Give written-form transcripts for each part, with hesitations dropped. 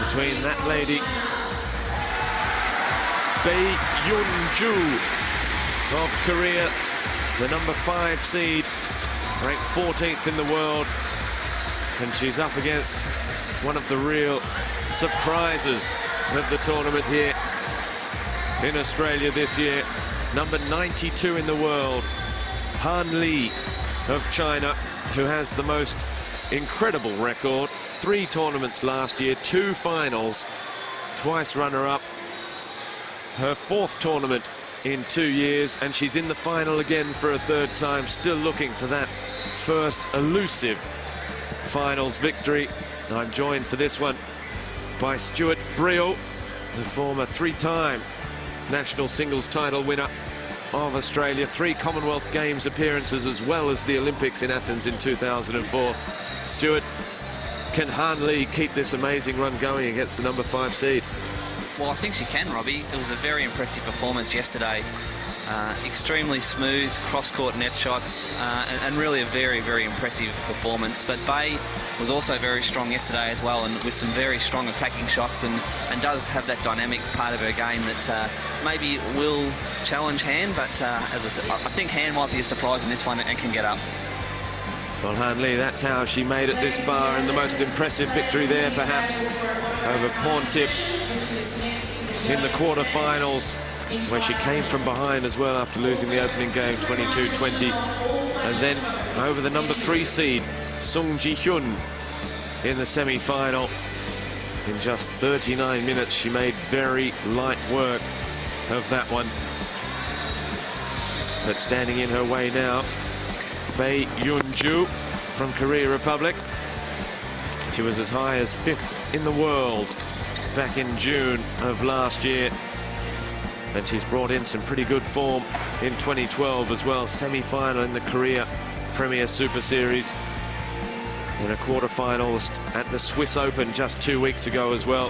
between that lady, Bae Youn Joo of Korea, the number 5 seed, ranked 14th in the world, and she's up against one of the real surprises of the tournament here in Australia this year, number 92 in the world, Han Li of China, who has the most incredible record. 3 tournaments last year, 2 finals, twice runner-up. Her 4th tournament in 2 years, and she's in the final again for a 3rd time, still looking for that first elusive finals victory. I'm joined for this one by Stuart Brill, the former 3-time national singles title winner of Australia, 3 Commonwealth Games appearances as well as the Olympics in Athens in 2004. Stuart, can Han Li keep this amazing run going against the number 5 seed? Well, I think she can, Robbie. It was a very impressive performance yesterday. Extremely smooth cross-court net shots, and really a very, very impressive performance. But Bae was also very strong yesterday as well, and with some very strong attacking shots, and does have that dynamic part of her game that maybe will challenge Han, but as I said, I think Han might be a surprise in this one and can get up. Well, Han Li, that's how she made it this far, and the most impressive victory there, perhaps, over Porntip in the quarterfinals, where she came from behind as well after losing the opening game 22-20, and then over the number 3 seed Sung Ji-hyun in the semi-final. In just 39 minutes she made very light work of that one. But standing in her way now, Bae Youn Joo from Korea Republic. She was as high as 5th in the world back in June of last year, and she's brought in some pretty good form in 2012 as well. Semi-final in the Korea Premier Super Series, and a quarter-finalist at the Swiss Open just 2 weeks ago as well.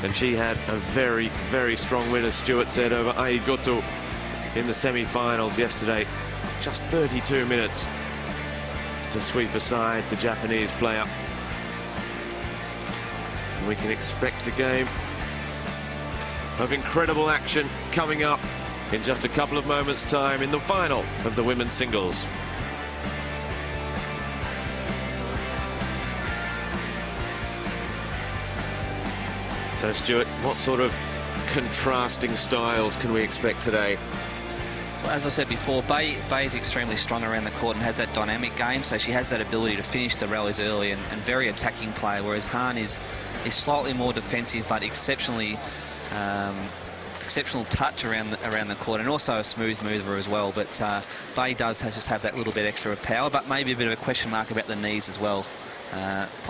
And she had a very, very strong win, as Stuart said, over Ai Goto in the semi-finals yesterday. Just 32 minutes to sweep aside the Japanese player. And we can expect a game of incredible action coming up in just a couple of moments' time in the final of the women's singles. So, Stuart, what sort of contrasting styles can we expect today? Well, as I said before, Bae is extremely strong around the court and has that dynamic game, so she has that ability to finish the rallies early and very attacking play, whereas Han is slightly more defensive but exceptional touch around the court, and also a smooth mover as well. But Bae does just have that little bit extra of power, but maybe a bit of a question mark about the knees as well.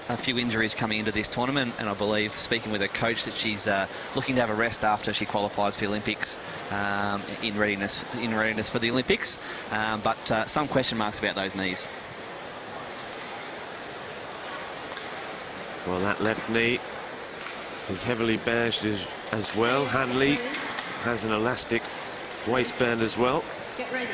A few injuries coming into this tournament, and I believe, speaking with her coach, that she's looking to have a rest after she qualifies for the Olympics, in readiness for the Olympics, but some question marks about those knees. Well, that left knee is heavily bandaged as well. Han Li has an elastic waistband as well. Get ready.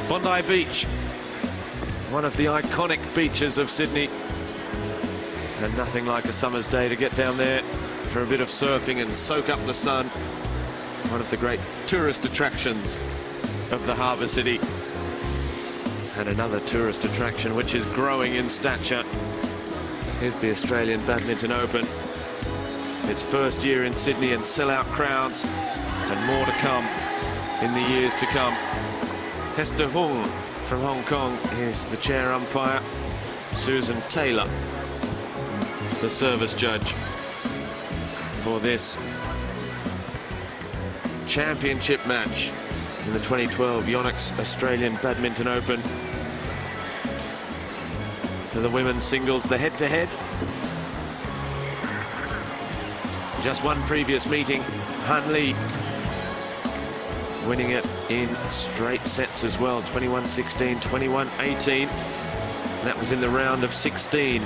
Bondi Beach, one of the iconic beaches of Sydney, and nothing like a summer's day to get down there for a bit of surfing and soak up the sun. One of the great tourist attractions of the harbour city. And another tourist attraction which is growing in stature is the Australian Badminton Open. Its first year in Sydney, and sellout crowds, and more to come in the years to come. Hester Hung from Hong Kong is the chair umpire. Susan Taylor, the service judge for this championship match in the 2012 Yonex Australian Badminton Open. For the women's singles, the head-to-head. Just one previous meeting, Han Li winning it in straight sets as well, 21-16, 21-18. That was in the round of 16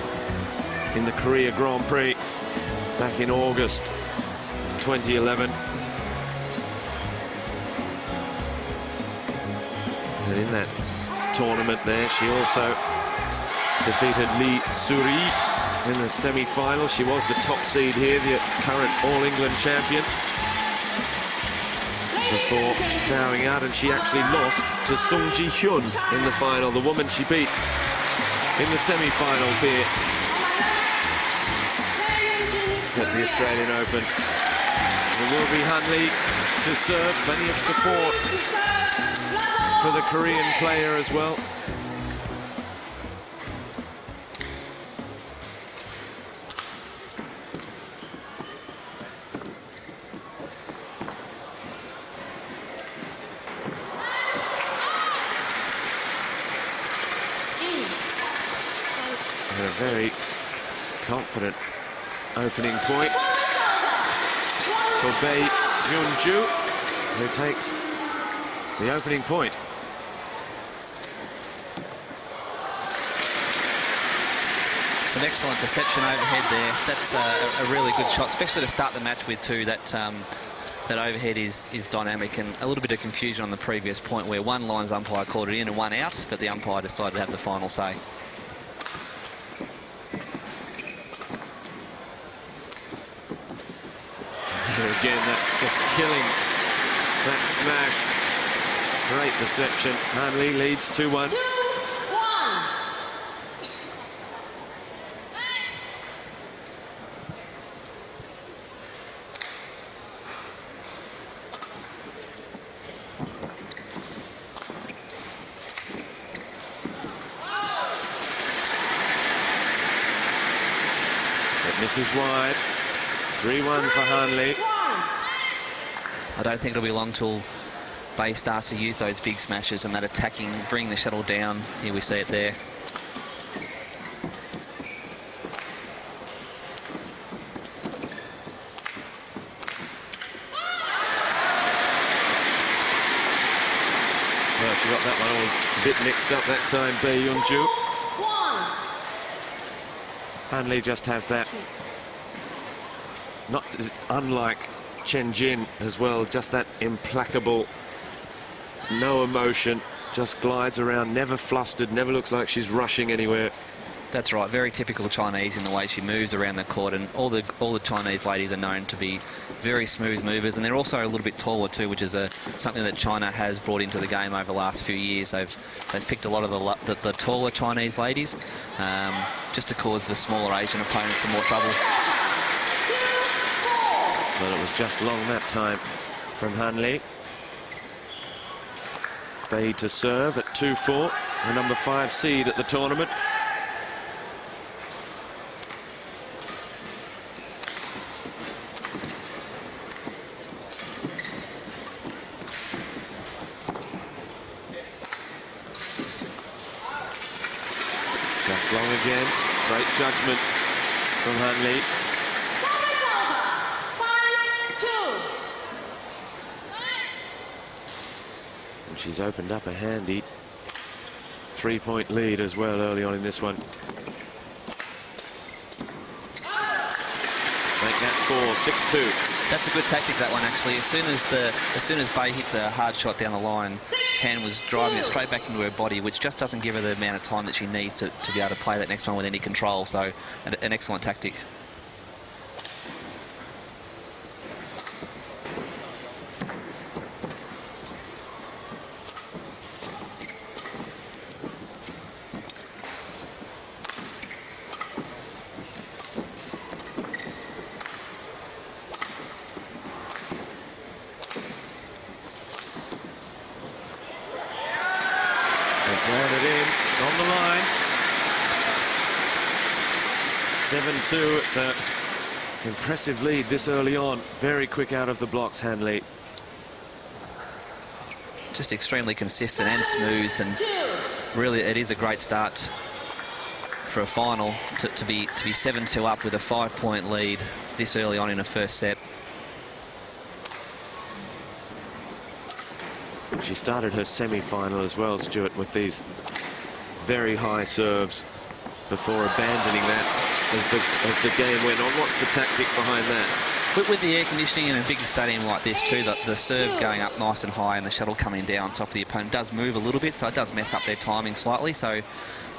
in the Korea Grand Prix back in August 2011. And in that tournament there. She also defeated Lee Suri in the semi-final. She was the top seed here, the current All-England champion, before bowing out, and she actually lost to Sung Ji Hyun in the final, the woman she beat in the semi-finals here at the Australian Open. There will be Han Lee to serve, plenty of support for the Korean player as well. And a very confident opening point for Bae Youn Joo, who takes the opening point. It's an excellent deception overhead there. That's a really good shot, especially to start the match with too. That overhead is dynamic, and a little bit of confusion on the previous point where one lines umpire called it in and one out, but the umpire decided to have the final say. Again, that just killing that smash. Great deception. Han Lee leads 2-1. But misses wide. 3-1 for Han Lee. I don't think it'll be long till Bae starts to use those big smashes and that attacking, bring the shuttle down. Here we see it there. Well, she got that one all a bit mixed up that time, Bae Youn Joo. Han Lee just has that, not unlike Chen Jin as well, just that implacable, no emotion, just glides around, never flustered, never looks like she's rushing anywhere. That's right, very typical Chinese in the way she moves around the court, and all the Chinese ladies are known to be very smooth movers, and they're also a little bit taller too, which is something that China has brought into the game over the last few years. They've picked a lot of the taller Chinese ladies just to cause the smaller Asian opponents some more trouble. Well, it was just long that time from Han Lee. Bae to serve at 2-4, the number 5 seed at the tournament. Just long again. Great judgment from Han Lee. And she's opened up a handy 3-point lead as well early on in this one. Make that 4-6-2. That's a good tactic, that one, actually. As soon as Bae hit the hard shot down the line, Han was driving it straight back into her body, which just doesn't give her the amount of time that she needs to be able to play that next one with any control. So an excellent tactic. Landed in on the line. 7-2. It's an impressive lead this early on. Very quick out of the blocks, Han Lee. Just extremely consistent and smooth, and really it is a great start for a final to be 7-2 up with a 5-point lead this early on in a first set. She started her semi-final as well, Stuart, with these very high serves before abandoning that as the game went on. What's the tactic behind that? With the air conditioning in a big stadium like this too, the serve going up nice and high and the shuttle coming down on top of the opponent does move a little bit, so it does mess up their timing slightly. So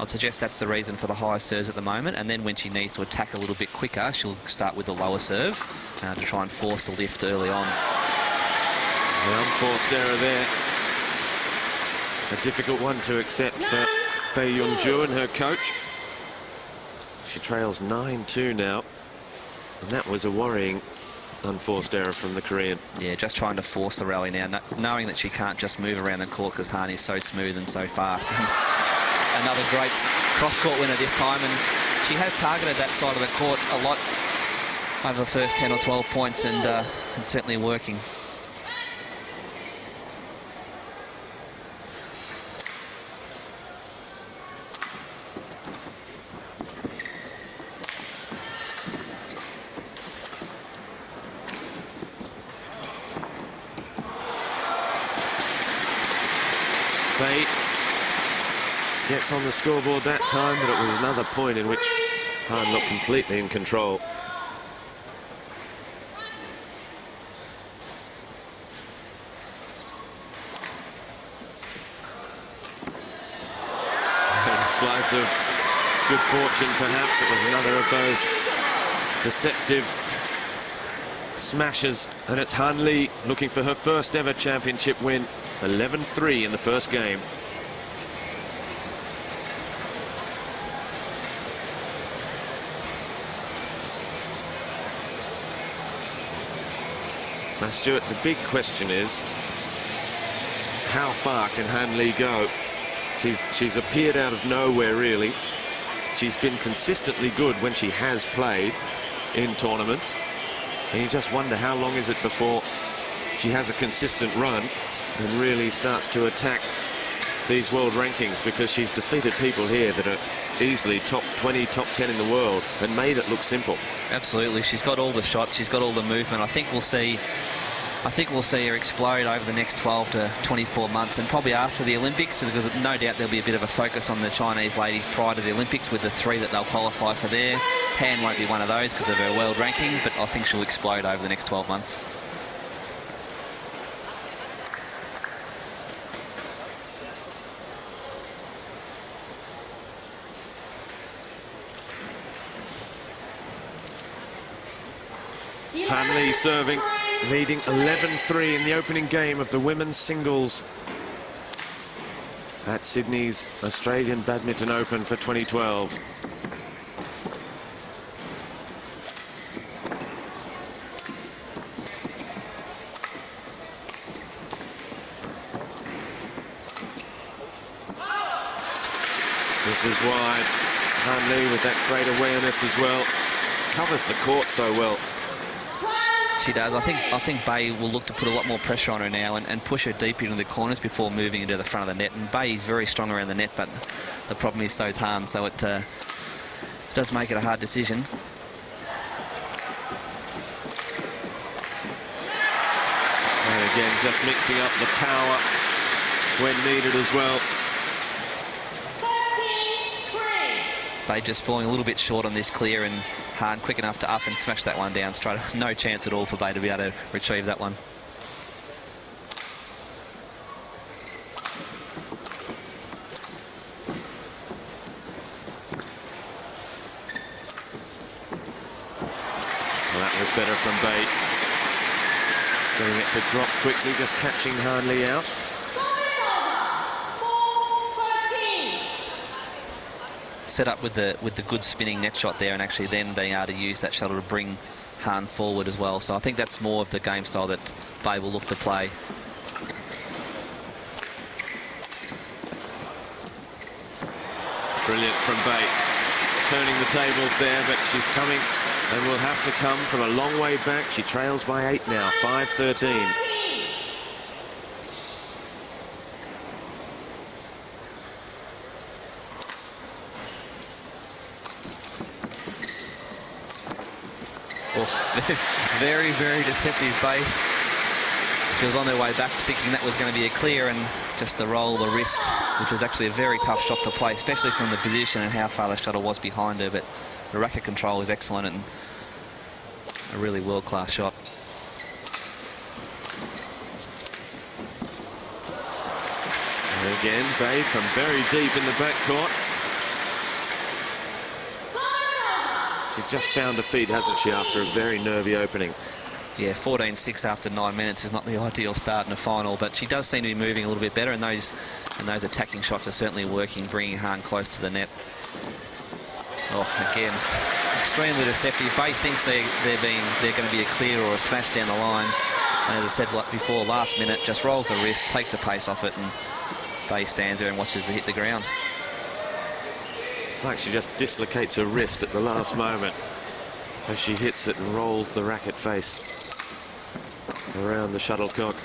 I'd suggest that's the reason for the high serves at the moment. And then when she needs to attack a little bit quicker, she'll start with the lower serve to try and force the lift early on. The unforced error there. A difficult one to accept for Bae Youn Joo and her coach. She trails 9-2 now. And that was a worrying unforced error from the Korean. Yeah, just trying to force the rally now, knowing that she can't just move around the court because Han is so smooth and so fast. Another great cross-court winner this time, and she has targeted that side of the court a lot over the first 10 or 12 points, and it's certainly working. Bae gets on the scoreboard that time, but it was another point in which Han looked completely in control. A slice of good fortune, perhaps. It was another of those deceptive smashes, and it's Han Lee looking for her first ever championship win. 11-3 in the first game. Now, Stuart, the big question is, how far can Han Lee go? She's appeared out of nowhere, really. She's been consistently good when she has played in tournaments. And you just wonder, how long is it before she has a consistent run and really starts to attack these world rankings, because she's defeated people here that are easily top 20, top 10 in the world and made it look simple. Absolutely. She's got all the shots, she's got all the movement. I think we'll see her explode over the next 12 to 24 months, and probably after the Olympics, because no doubt there'll be a bit of a focus on the Chinese ladies prior to the Olympics with the 3 that they'll qualify for there. Han won't be one of those because of her world ranking, but I think she'll explode over the next 12 months. Han Lee serving, leading 11-3 in the opening game of the women's singles at Sydney's Australian Badminton Open for 2012. This is wide. Han Lee with that great awareness as well. Covers the court so well. She does. I think Bae will look to put a lot more pressure on her now and push her deep into the corners before moving into the front of the net. And Bae is very strong around the net, but the problem is so is Han, so it does make it a hard decision. And again, just mixing up the power when needed as well. Bae just falling a little bit short on this clear, and Han quick enough to up and smash that one down straight. No chance at all for Bae to be able to retrieve that one. Well, that was better from Bae. Getting it to drop quickly, just catching Han Lee out. Set up with the good spinning net shot there, and actually then being able to use that shuttle to bring Han forward as well. So I think that's more of the game style that Bae will look to play. Brilliant from Bae. Turning the tables there, but she's coming and will have to come from a long way back. She trails by 8 now, 5-13. Oh, very, very deceptive Bae. She was on her way back thinking that was going to be a clear, and just to roll the wrist, which was actually a very tough shot to play, especially from the position and how far the shuttle was behind her. But the racket control was excellent, and a really world-class shot. And again, Bae from very deep in the backcourt. She's just found her feet, hasn't she, after a very nervy opening. Yeah, 14-6 after 9 minutes is not the ideal start in a final, but she does seem to be moving a little bit better, and those attacking shots are certainly working, bringing Hahn close to the net. Oh, again, extremely deceptive. Bae thinks they're going to be a clear or a smash down the line, and as I said before, last minute just rolls the wrist, takes the pace off it, and Bae stands there and watches it hit the ground. It's like she just dislocates her wrist at the last moment as she hits it and rolls the racket face around the shuttlecock.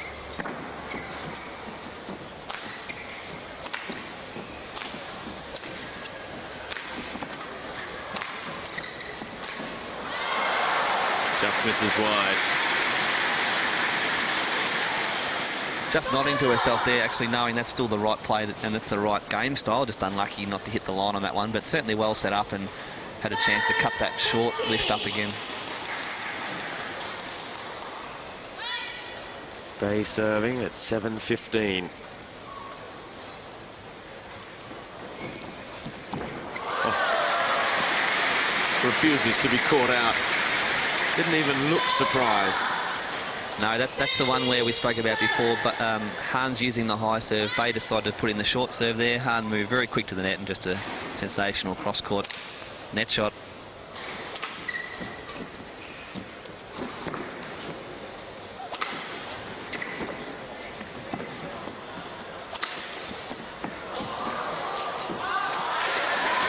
Just misses wide. Just nodding to herself there, actually knowing that's still the right play and that's the right game style. Just unlucky not to hit the line on that one, but certainly well set up and had a chance to cut that short lift up again. Bae serving at 7:15. Refuses to be caught out. Didn't even look surprised. No, that's the one where we spoke about before, but Hahn's using the high serve. Bae decided to put in the short serve there. Hahn moved very quick to the net and just a sensational cross-court net shot.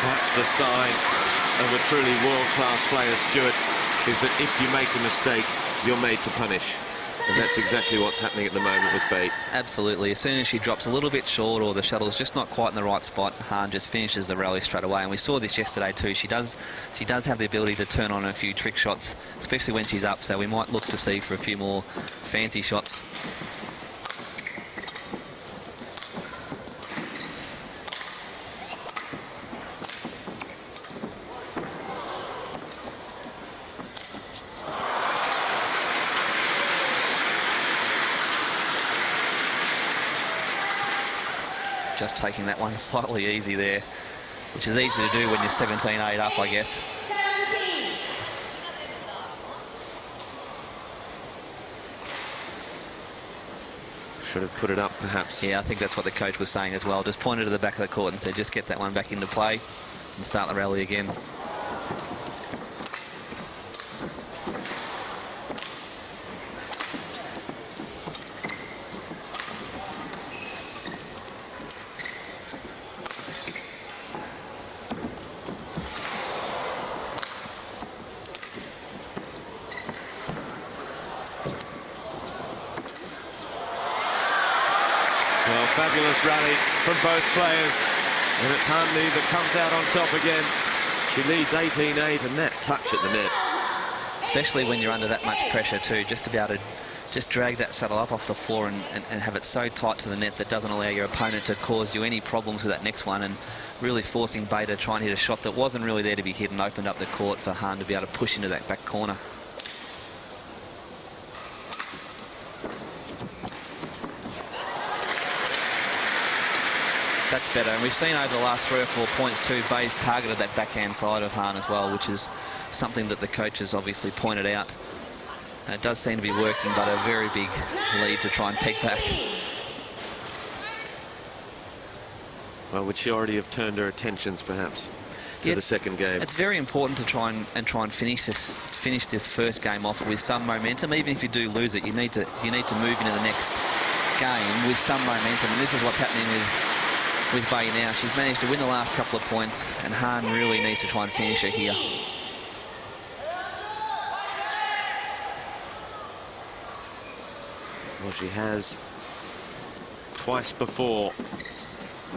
Perhaps the sign of a truly world-class player, Stuart, is that if you make a mistake, you're made to punish. And that's exactly what's happening at the moment with Bae. Absolutely. As soon as she drops a little bit short or the shuttle's just not quite in the right spot, Hahn just finishes the rally straight away. And we saw this yesterday too. She does have the ability to turn on a few trick shots, especially when she's up. So we might look to see for a few more fancy shots. Just taking that one slightly easy there, which is easy to do when you're 17-8 up, I guess. Should have put it up, perhaps. Yeah, I think that's what the coach was saying as well. Just pointed to the back of the court and said, just get that one back into play and start the rally again. Fabulous rally from both players, and it's Hanley that comes out on top again. She leads 18-8, and that touch at the net. Especially when you're under that much pressure too, just to be able to just drag that shuttle up off the floor and have it so tight to the net that doesn't allow your opponent to cause you any problems with that next one, and really forcing Bae to try and hit a shot that wasn't really there to be hit and opened up the court for Hahn to be able to push into that back corner. That's better, and we've seen over the last 3 or 4 points too, Bae's targeted that backhand side of Hahn as well, which is something that the coaches obviously pointed out. And it does seem to be working, but a very big lead to try and peg back. Well, would she already have turned her attentions, perhaps, to the second game? It's very important to try and finish this first game off with some momentum. Even if you do lose it, you need to move into the next game with some momentum, and this is what's happening with Bae now. She's managed to win the last couple of points, and Hahn really needs to try and finish her here. Well, she has twice before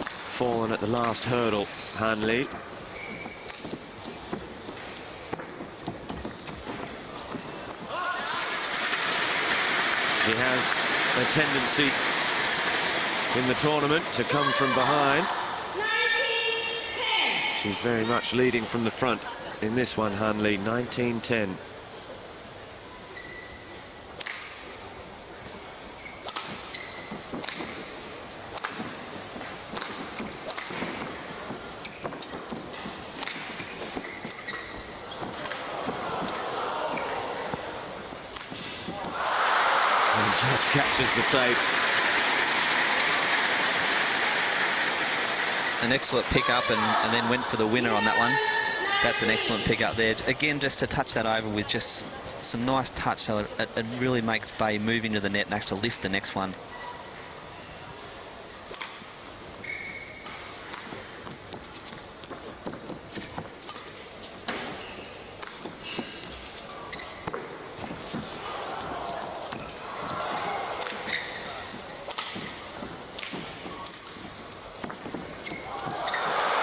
fallen at the last hurdle, Hanley. She has a tendency in the tournament to come from behind. 19-10. She's very much leading from the front in this one, Hanley, 19-10. catches the tape. An excellent pick up and then went for the winner on that one. That's an excellent pick up there. Again, just to touch that over with just some nice touch, so it really makes Bae move into the net and actually lift the next one.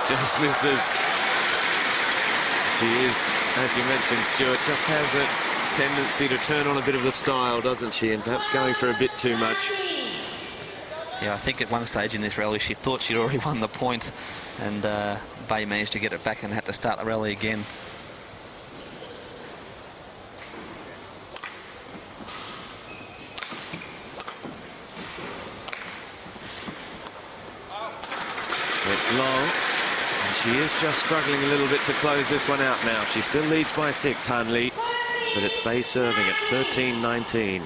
Just misses. She is, as you mentioned, Stuart, just has a tendency to turn on a bit of the style, doesn't she? And perhaps going for a bit too much. Yeah, I think at one stage in this rally she thought she'd already won the point, and Bae managed to get it back and had to start the rally again. It's long. She is just struggling a little bit to close this one out now. She still leads by 6, Han Li, but it's Bae serving at 13-19.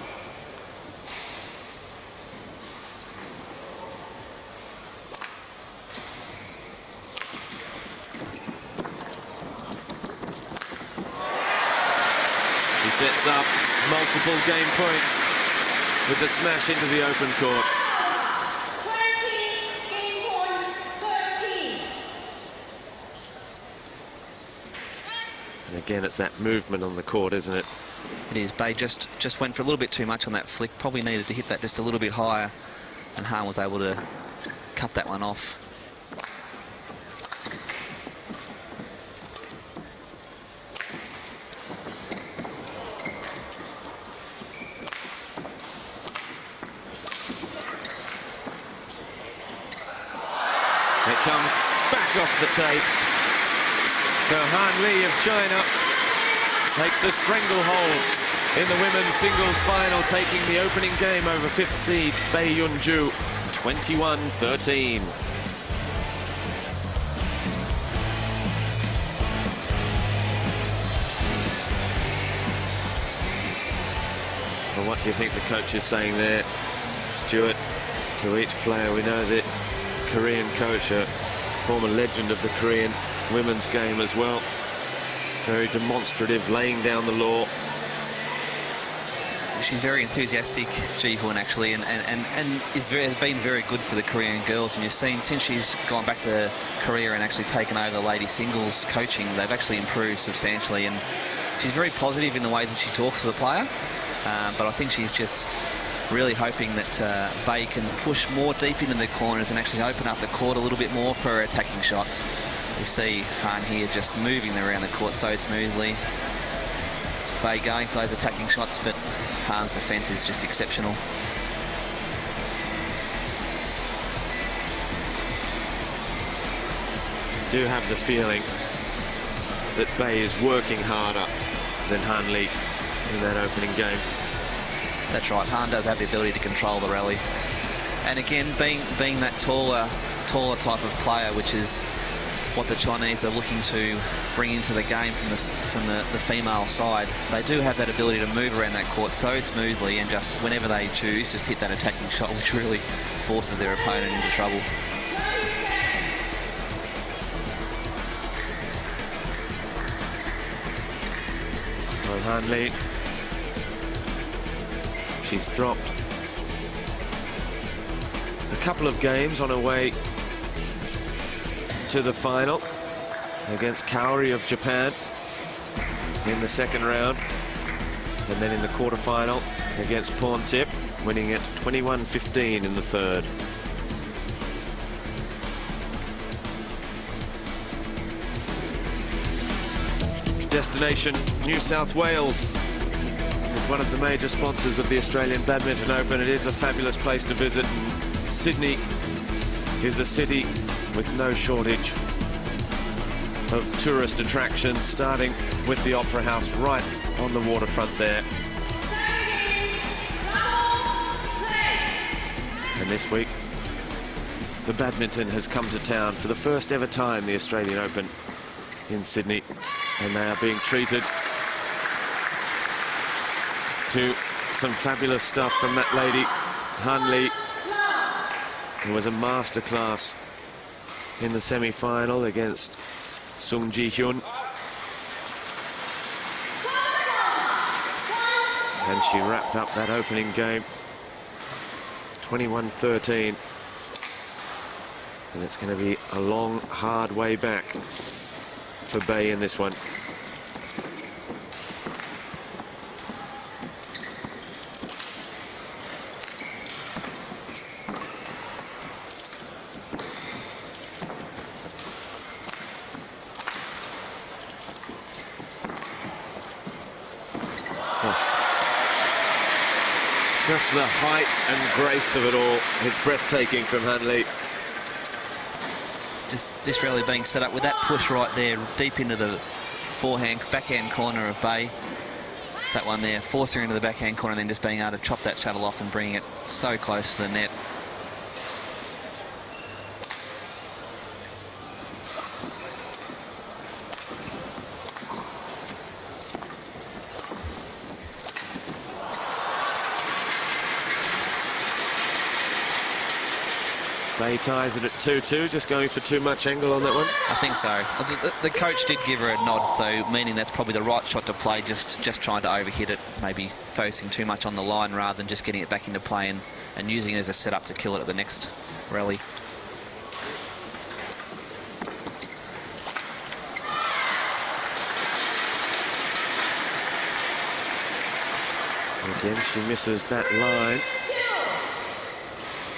She sets up multiple game points with the smash into the open court. Again, it's that movement on the court, isn't it? It is. Bae just went for a little bit too much on that flick. Probably needed to hit that just a little bit higher, and Han was able to cut that one off. It comes back off the tape. So Han Li of China takes a stranglehold in the women's singles final, taking the opening game over 5th seed Bae Youn Joo, 21-13. Well, what do you think the coach is saying there, Stuart? To each player, we know that Korean coach, a former legend of the Korean women's game as well. Very demonstrative, laying down the law. She's very enthusiastic, Ji-hoon, actually, and has been very good for the Korean girls. And you've seen since she's gone back to Korea and actually taken over the lady singles coaching, they've actually improved substantially. And she's very positive in the way that she talks to the player. But I think she's just really hoping that Bae can push more deep into the corners and actually open up the court a little bit more for her attacking shots. You see Han here just moving around the court so smoothly. Bae going for those attacking shots, but Han's defence is just exceptional. I do have the feeling that Bae is working harder than Han Li in that opening game. That's right, Han does have the ability to control the rally. And again, being that taller type of player, which is what the Chinese are looking to bring into the game from the female side, they do have that ability to move around that court so smoothly and just whenever they choose, just hit that attacking shot, which really forces their opponent into trouble. Well, Han Li, she's dropped a couple of games on her way to the final against Kaori of Japan in the second round, and then in the quarterfinal against Porntip, winning at 21-15 in the third. Destination New South Wales is one of the major sponsors of the Australian Badminton Open. It is a fabulous place to visit, and Sydney is a city with no shortage of tourist attractions, starting with the Opera House right on the waterfront there. And this week, the badminton has come to town for the first ever time, the Australian Open in Sydney, and they are being treated to some fabulous stuff from that lady, Han Lee, who was a masterclass in the semi-final against Sung Ji-hyun. And she wrapped up that opening game 21-13. And it's going to be a long, hard way back for Bae in this one. Just the height and grace of it all. It's breathtaking from Han Lee. Just this rally being set up with that push right there, deep into the backhand corner of Bae. That one there, forcing her into the backhand corner and then just being able to chop that shuttle off and bring it so close to the net. Bae ties it at 2-2, just going for too much angle on that one. I think so. The coach did give her a nod, so meaning that's probably the right shot to play, just trying to overhit it, maybe focusing too much on the line rather than just getting it back into play and using it as a setup to kill it at the next rally. Again, she misses that line.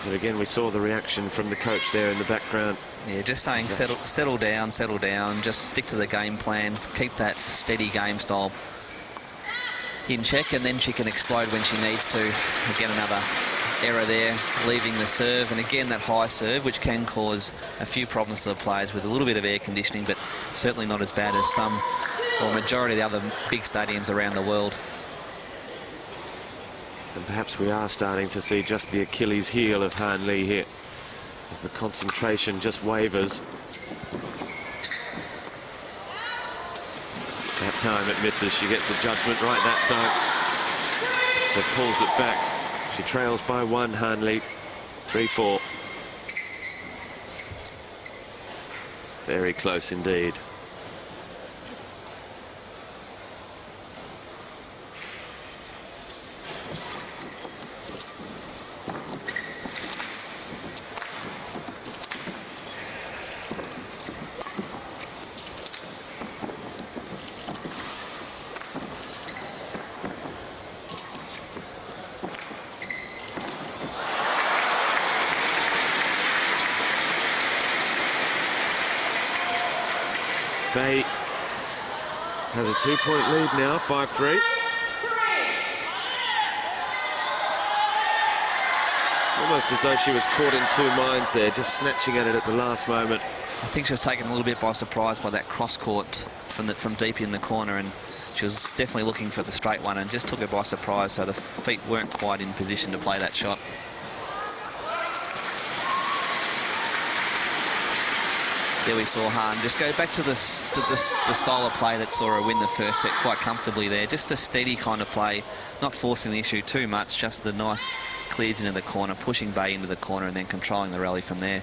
But again, we saw the reaction from the coach there in the background. Yeah, just saying settle down, just stick to the game plan, keep that steady game style in check, and then she can explode when she needs to. Again, another error there, leaving the serve, and again that high serve, which can cause a few problems to the players with a little bit of air conditioning, but certainly not as bad as some or majority of the other big stadiums around the world. And perhaps we are starting to see just the Achilles heel of Han Lee here, as the concentration just wavers. That time it misses. She gets a judgment right that time. So pulls it back. She trails by 1, Han Lee. 3-4. Very close indeed. Bae has a 2-point lead now, 5-3. Almost as though she was caught in two minds there, just snatching at it at the last moment. I think she was taken a little bit by surprise by that cross-court from deep in the corner, and she was definitely looking for the straight one and just took her by surprise, so the feet weren't quite in position to play that shot. There we saw Han just go back to the style of play that saw her win the first set quite comfortably there. Just a steady kind of play, not forcing the issue too much, just the nice clears into the corner, pushing Bae into the corner and then controlling the rally from there.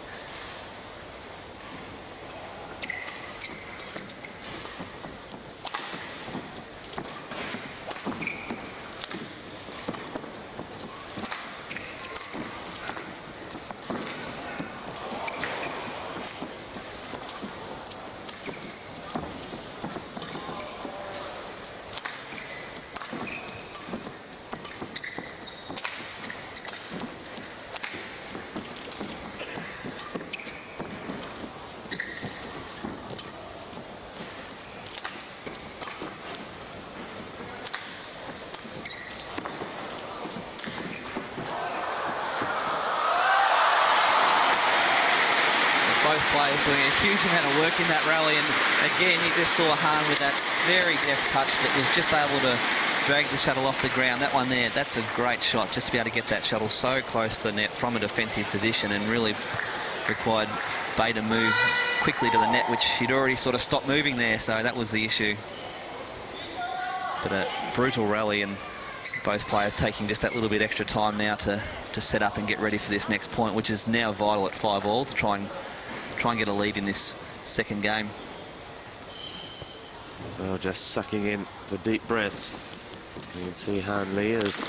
Both players doing a huge amount of work in that rally, and again you just saw Han with that very deft touch that was just able to drag the shuttle off the ground. That one there, that's a great shot, just to be able to get that shuttle so close to the net from a defensive position, and really required Bae to move quickly to the net, which she'd already sort of stopped moving there, so that was the issue. But a brutal rally, and both players taking just that little bit extra time now to set up and get ready for this next point, which is now vital at 5-all to try and get a lead in this second game. Well, just sucking in the deep breaths. You can see Han Li has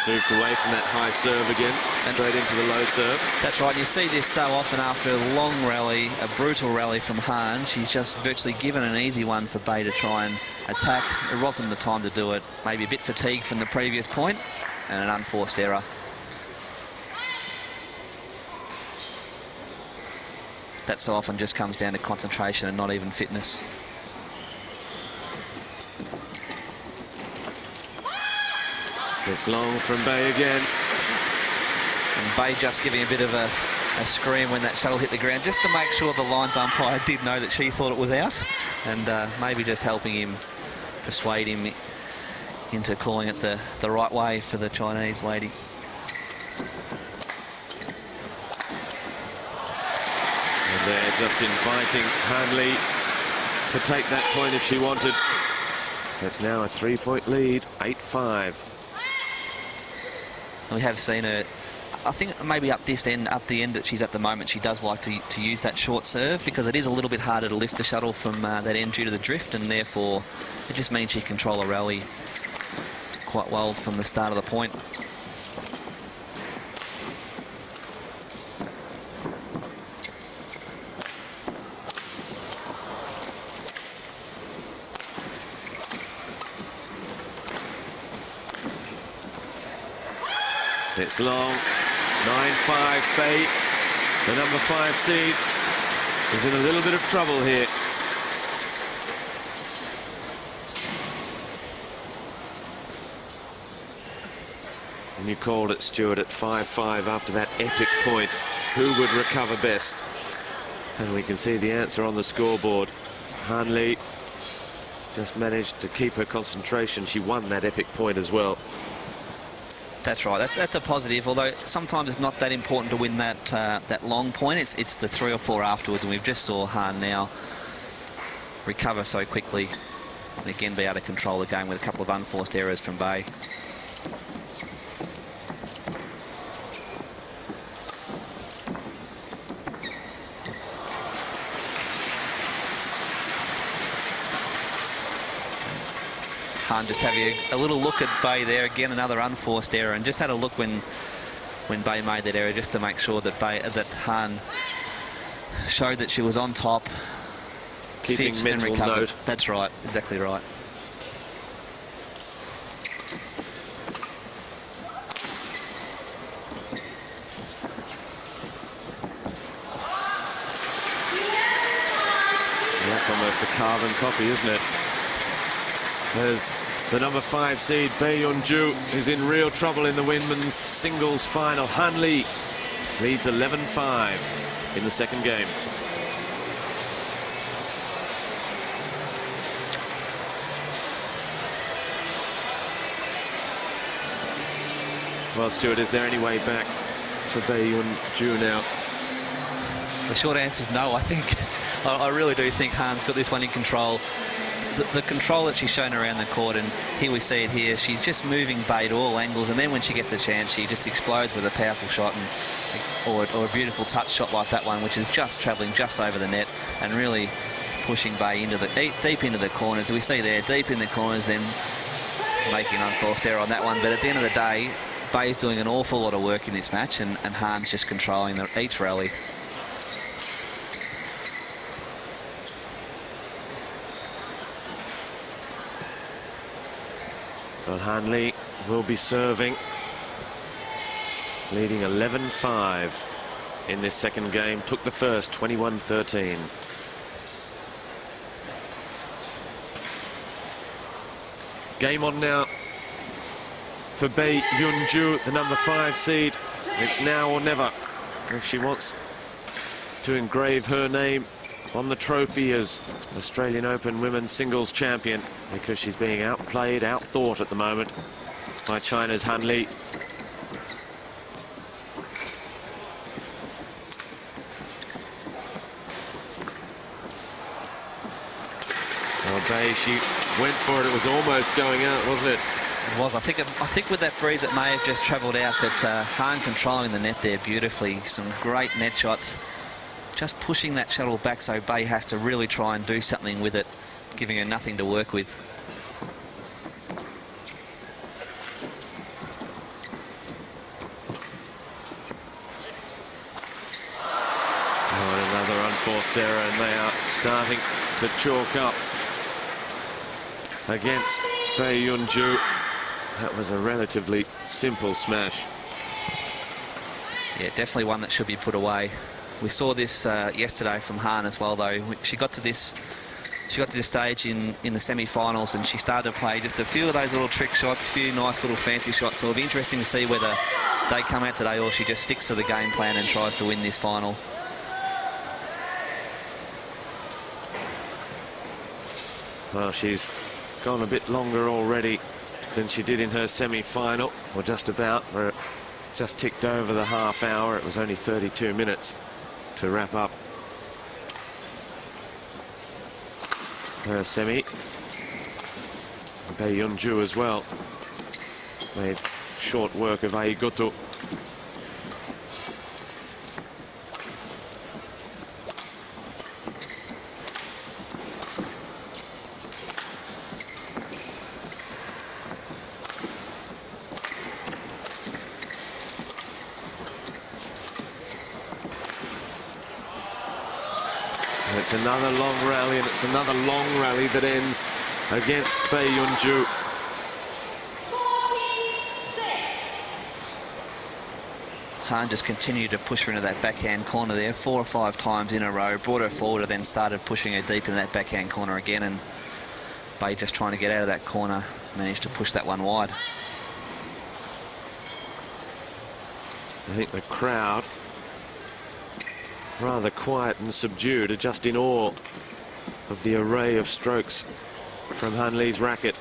moved away from that high serve again, straight into the low serve. That's right. You see this so often after a long rally, a brutal rally from Han. She's just virtually given an easy one for Bae to try and attack. It wasn't the time to do it. Maybe a bit fatigued from the previous point, and an unforced error. That so often just comes down to concentration and not even fitness. It's long from Bae again. And Bae just giving a bit of a scream when that shuttle hit the ground, just to make sure the lines umpire did know that she thought it was out, and maybe just helping him, persuade him into calling it the right way for the Chinese lady. And they're just inviting Han Li to take that point if she wanted. It's now a 3-point lead, 8-5. We have seen her, I think maybe up the end that she's at the moment, she does like to use that short serve, because it is a little bit harder to lift the shuttle from that end due to the drift, and therefore it just means she can control a rally quite well from the start of the point. It's long, 9-5 Bae. The number 5 seed is in a little bit of trouble here. And you called it, Stuart, at 5-5 after that epic point. Who would recover best? And we can see the answer on the scoreboard. Han Li just managed to keep her concentration. She won that epic point as well. That's right. That's a positive, although sometimes it's not that important to win that long point. It's the 3 or 4 afterwards, and we've just saw Han now recover so quickly and again be able to control the game with a couple of unforced errors from Bae. Han just having a little look at Bae there. Again, another unforced error, and just had a look when Bae made that error, just to make sure that Han showed that she was on top, keeping fit mental and recovered. note. That's right, exactly right. That's almost a carbon copy, isn't it? As the number 5 seed, Bae Youn Joo, is in real trouble in the women's singles final. Han Li leads 11-5 in the second game. Well, Stuart, is there any way back for Bae Youn Joo now? The short answer is no, I think. I really do think Han's got this one in control. The control that she's shown around the court, and here we see it here, she's just moving Bae to all angles, and then when she gets a chance, she just explodes with a powerful shot, or a beautiful touch shot like that one, which is just travelling just over the net and really pushing Bae into deep into the corners. We see there, deep in the corners, then making an unforced error on that one. But at the end of the day, Bae's doing an awful lot of work in this match, and Han's just controlling each rally. Well, Han Li will be serving, leading 11-5 in this second game. Took the first, 21-13. Game on now for Bae Youn Joo, the number 5 seed. It's now or never if she wants to engrave her name on the trophy as Australian Open Women's Singles Champion, because she's being outplayed, outthought at the moment by China's Han Li. Well, Bae, she went for it. It was almost going out, wasn't it? It was. I think with that breeze it may have just travelled out, but Hahn controlling the net there beautifully. Some great net shots. Just pushing that shuttle back, so Bae has to really try and do something with it, giving her nothing to work with. Oh, another unforced error, and they are starting to chalk up against Bae Youn Joo. That was a relatively simple smash. Yeah, definitely one that should be put away. We saw this yesterday from Hahn as well, though. She got to this stage in the semi-finals, and she started to play just a few of those little trick shots, a few nice little fancy shots. So it'll be interesting to see whether they come out today or she just sticks to the game plan and tries to win this final. Well, she's gone a bit longer already than she did in her semi-final, or just about. Where it just ticked over the half hour. It was only 32 minutes to wrap up her semi. Bae Youn Joo as well made short work of Aigoto. It's another long rally, and it's another long rally that ends against Bae Youn Joo. Hahn just continued to push her into that backhand corner there 4 or 5 times in a row, brought her forward and then started pushing her deep into that backhand corner again, and Bae just trying to get out of that corner, managed to push that one wide. I think the crowd, rather quiet and subdued, are just in awe of the array of strokes from Han Lee's racket.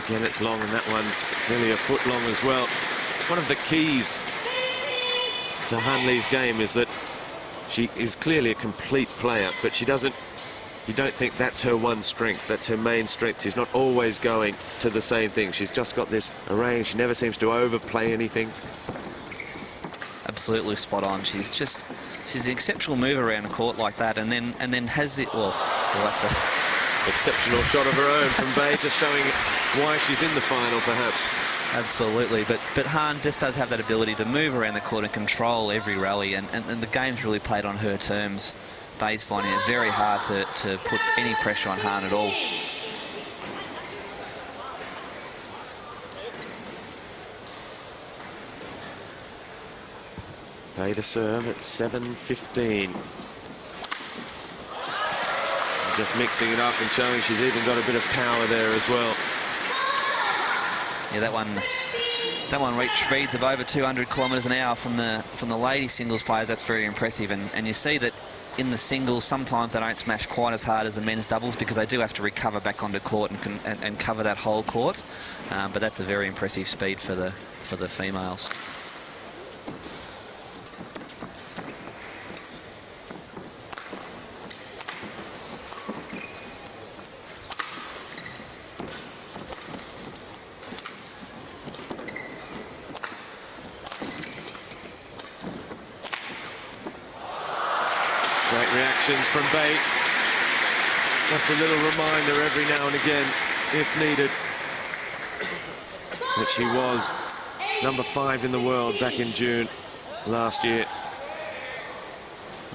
Again, it's long, and that one's nearly a foot long as well. One of the keys to Han Lee's game is that she is clearly a complete player, but she doesn't, you don't think that's her one strength, that's her main strength. She's not always going to the same thing. She's just got this array. She never seems to overplay anything. Absolutely spot on. She's an exceptional mover around the court like that, and then has it. Well, that's a exceptional shot of her own from Bae, just showing why she's in the final, perhaps. Absolutely, but Hahn just does have that ability to move around the court and control every rally, and the game's really played on her terms. Bae's finding it very hard to put any pressure on Hahn at all. Bae to serve at 7:15. Just mixing it up and showing she's even got a bit of power there as well. Yeah, that one reached speeds of over 200 kilometres an hour from the lady singles players. That's very impressive, and you see that in the singles sometimes they don't smash quite as hard as the men's doubles because they do have to recover back onto court and cover that whole court. But that's a very impressive speed for the females. Great reactions from Bae. Just a little reminder every now and again, if needed, that she was number 5 in the world back in June last year.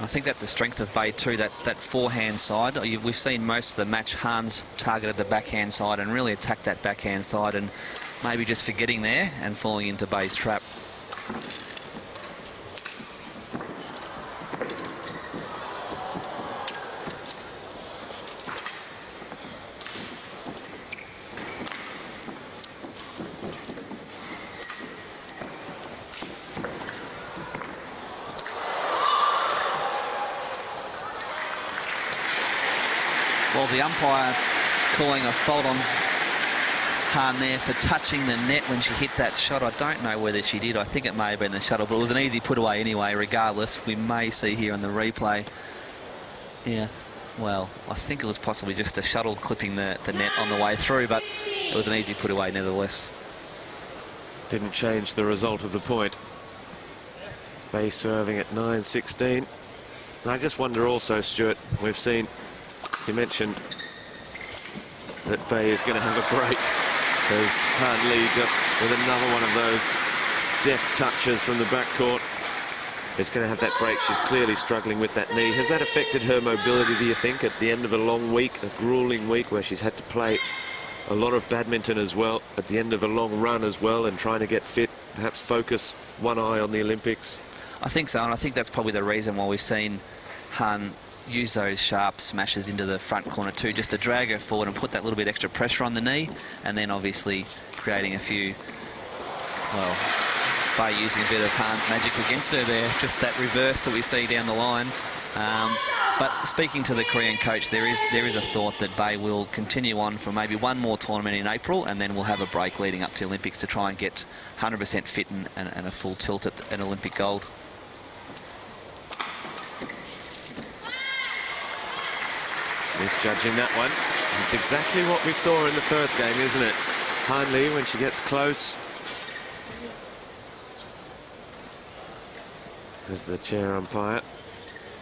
I think that's the strength of Bae too, that forehand side. We've seen most of the match Hahn's targeted the backhand side and really attacked that backhand side, and maybe just forgetting there and falling into Bae's trap. Well, the umpire calling a fault on Hahn there for touching the net when she hit that shot. I don't know whether she did. I think it may have been the shuttle, but it was an easy put away anyway. Regardless, we may see here in the replay. Yeah, Well, I think it was possibly just a shuttle clipping the net on the way through, but it was an easy put away nevertheless. Didn't change the result of the point. Bae serving at 9-16. I just wonder also, Stuart, we've seen, you mentioned that Bae is going to have a break, as Han Lee just with another one of those deft touches from the backcourt is going to have that break. She's clearly struggling with that knee. Has that affected her mobility, do you think, at the end of a long week, a grueling week where she's had to play a lot of badminton as well, at the end of a long run as well, and trying to get fit, perhaps focus one eye on the Olympics? I think so, and I think that's probably the reason why we've seen Han use those sharp smashes into the front corner too, just to drag her forward and put that little bit extra pressure on the knee, and then obviously creating a few, well, by using a bit of Han's magic against her there, just that reverse that we see down the line. But speaking to the Korean coach, there is a thought that Bae will continue on for maybe one more tournament in April, and then we'll have a break leading up to Olympics to try and get 100% fit and a full tilt at an Olympic gold. Misjudging that one. It's exactly what we saw in the first game, isn't it? Han Lee, when she gets close, as the chair umpire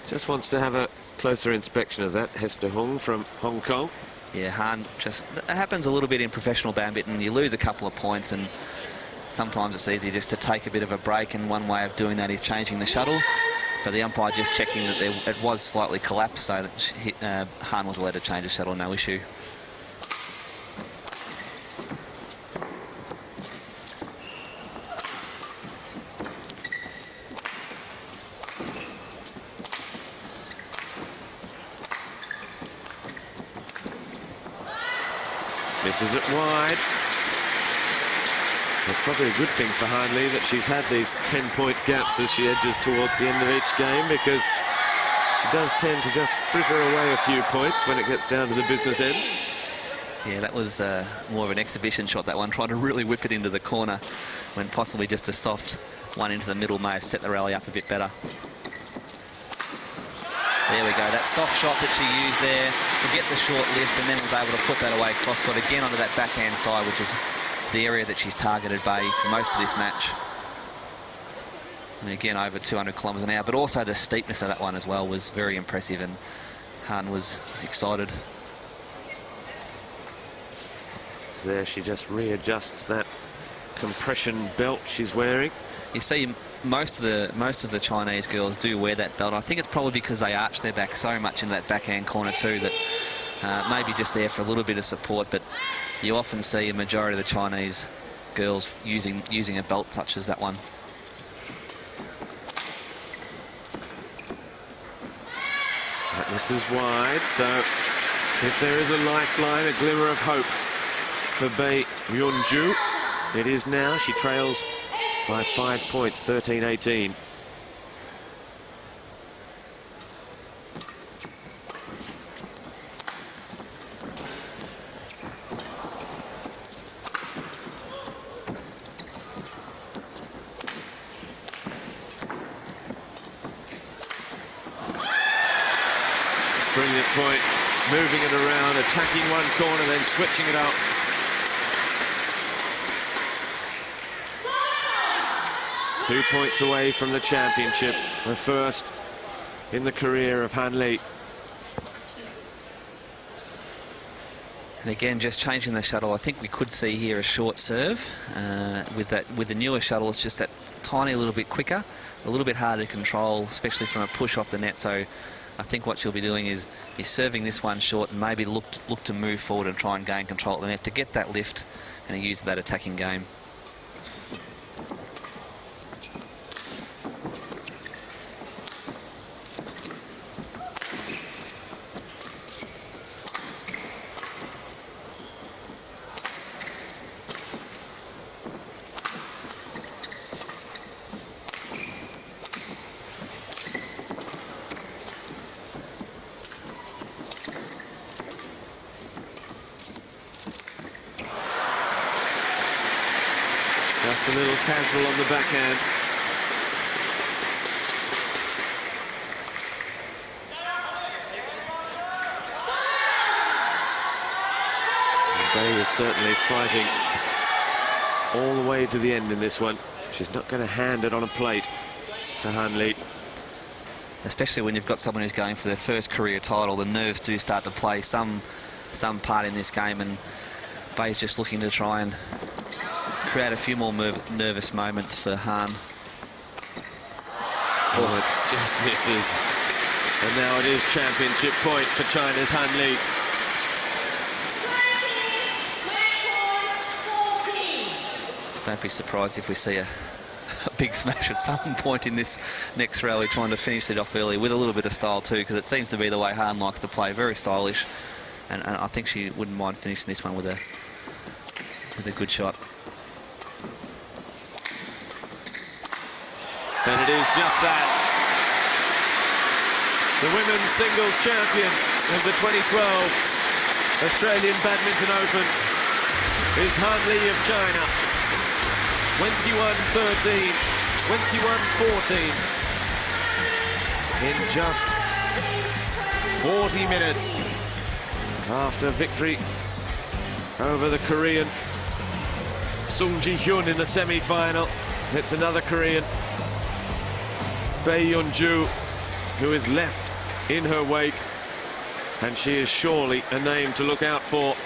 just wants to have a closer inspection of that. Hester Hung from Hong Kong. Yeah, Han, just, it happens a little bit in professional badminton. You lose a couple of points and sometimes it's easy just to take a bit of a break, and one way of doing that is changing the shuttle. But the umpire just checking that it was slightly collapsed, so that Han was allowed to change the shuttle, no issue. Misses it wide. It's probably a good thing for Han Lee that she's had these 10-point gaps as she edges towards the end of each game, because she does tend to just fritter away a few points when it gets down to the business end. Yeah, that was more of an exhibition shot, that one, trying to really whip it into the corner when possibly just a soft one into the middle may have set the rally up a bit better. There we go, that soft shot that she used there to get the short lift, and then was able to put that away cross-court again onto that backhand side, which is the area that she's targeted Bae for most of this match. And again, over 200 kilometres an hour, but also the steepness of that one as well was very impressive, and Han was excited. So there she just readjusts that compression belt she's wearing. You see most of the Chinese girls do wear that belt. I think it's probably because they arch their back so much in that backhand corner too, that maybe just there for a little bit of support, but you often see a majority of the Chinese girls using a belt such as that one. This is wide, so if there is a lifeline, a glimmer of hope for Bae Youn Joo, it is now. She trails by 5 points, 13-18. Brilliant point, moving it around, attacking one corner, then switching it up. Two points away from the championship, the first in the career of Han Lee. And again, just changing the shuttle, I think we could see here a short serve. With the newer shuttle, it's just that tiny little bit quicker, a little bit harder to control, especially from a push off the net. So I think what she'll be doing is serving this one short and maybe look to move forward and try and gain control of the net to get that lift and use that attacking game. Just a little casual on the backhand. Bae is certainly fighting all the way to the end in this one. She's not going to hand it on a plate to Han Li. Especially when you've got someone who's going for their first career title, the nerves do start to play some part in this game, and Bae's just looking to try and create a few more nervous moments for Han. Oh, it just misses. And now it is championship point for China's Han Li. Don't be surprised if we see a big smash at some point in this next rally, trying to finish it off early with a little bit of style too, because it seems to be the way Han likes to play, very stylish, and I think she wouldn't mind finishing this one with a good shot. And it is just that. The women's singles champion of the 2012 Australian Badminton Open is Han Li of China. 21-13, 21-14 in just 40 minutes after victory over the Korean Sung Ji-hyun in the semi-final. It's another Korean, Bae Youn Joo, who is left in her wake, and she is surely a name to look out for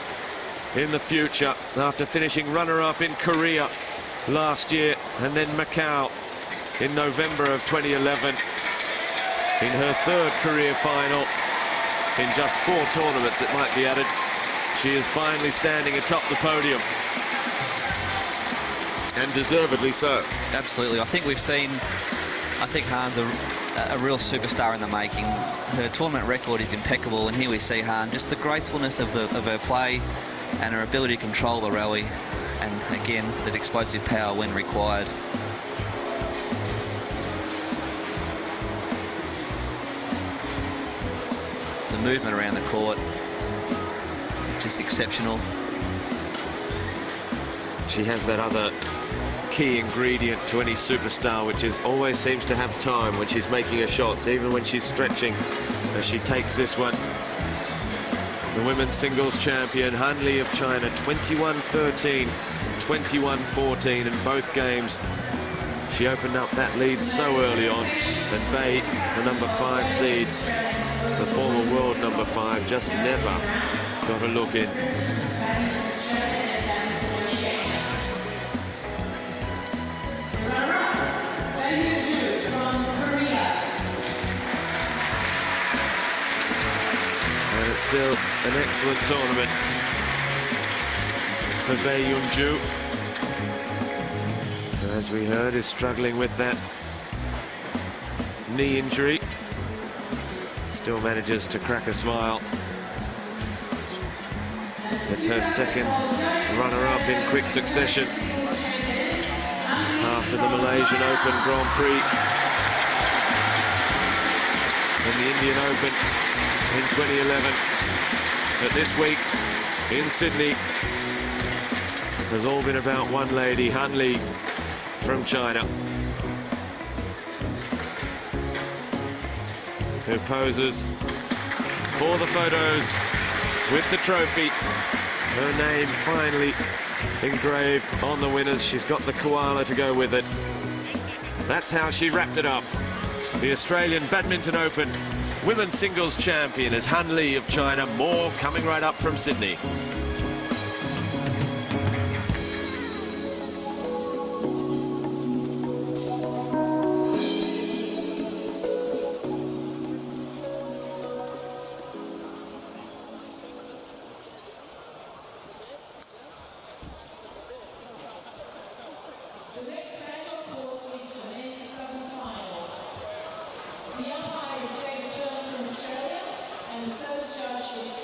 in the future after finishing runner-up in Korea last year and then Macau in November of 2011. In her third career final in just 4 tournaments, it might be added, she is finally standing atop the podium, and deservedly so. Absolutely. I think Han's a real superstar in the making. Her tournament record is impeccable, and here we see Han, just the gracefulness of her play and her ability to control the rally, and again that explosive power when required. The movement around the court is just exceptional. She has that other key ingredient to any superstar, which is always seems to have time when she's making her shots, even when she's stretching, as she takes this one. The women's singles champion, Han Li of China, 21-13, 21-14 in both games. She opened up that lead so early on, and Bae, the number 5 seed, the former world number 5, just never got a look in. And it's still an excellent tournament for Bae Youn Joo, who, as we heard, is struggling with that knee injury. Still manages to crack a smile. It's her second runner-up in quick succession after the Malaysian Open Grand Prix and the Indian Open in 2011. But this week in Sydney has all been about one lady, Han Li from China, who poses for the photos with the trophy. Her name finally engraved on the winners. She's got the koala to go with it. That's how she wrapped it up. The Australian Badminton Open women's singles champion is Han Li of China. More coming right up from Sydney. The umpire is David Turner from Australia, and the service judge is